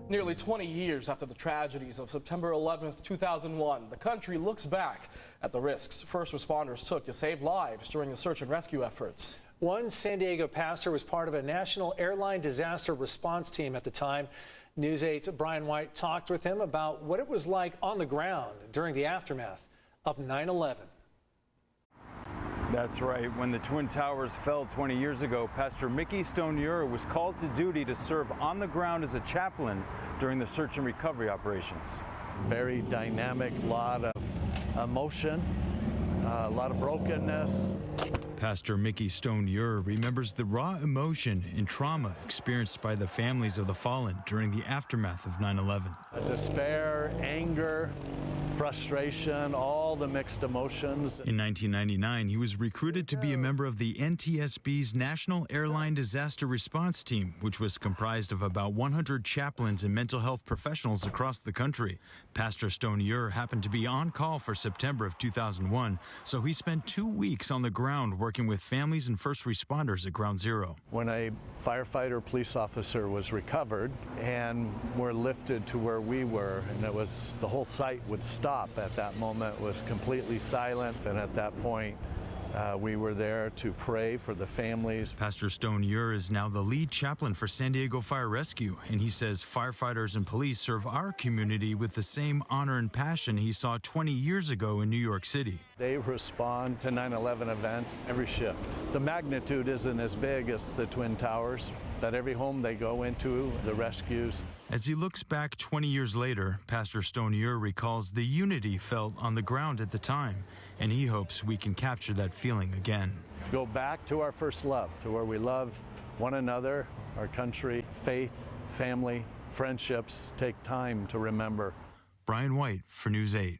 Nearly 20 years after the tragedies of September 11th, 2001, the country looks back at the risks first responders took to save lives during the search and rescue efforts. One San Diego pastor was part of a national airline disaster response team at the time. News 8's Brian White talked with him about what it was like on the ground during the aftermath of 9/11. That's right. When the Twin Towers fell 20 years ago, Pastor Mickey Stone-Ure was called to duty to serve on the ground as a chaplain during the search and recovery operations. Very dynamic, lot of emotion, a lot of brokenness. Pastor Mickey Stone-Ure remembers the raw emotion and trauma experienced by the families of the fallen during the aftermath of 9/11. Despair, anger, frustration, all the mixed emotions. In 1999, he was recruited to be a member of the NTSB's National Airline Disaster Response Team, which was comprised of about 100 chaplains and mental health professionals across the country. Pastor Stone-Ure happened to be on call for September of 2001, so he spent 2 weeks on the ground working with families and first responders at Ground Zero. When a firefighter police officer was recovered and were lifted to where we were, and it was the whole site would stop at that moment, it was completely silent, and at that point we were there to pray for the families. Pastor Stone-Ure is now the lead chaplain for San Diego Fire Rescue, and he says firefighters and police serve our community with the same honor and passion he saw 20 years ago in New York City. They respond to 9/11 events every shift. The magnitude isn't as big as the Twin Towers, but every home they go into, the rescues. As he looks back 20 years later, Pastor Stone-Ure recalls the unity felt on the ground at the time, and he hopes we can capture that feeling again. To go back to our first love, to where we love one another, our country, faith, family, friendships, take time to remember. Brian White for News 8.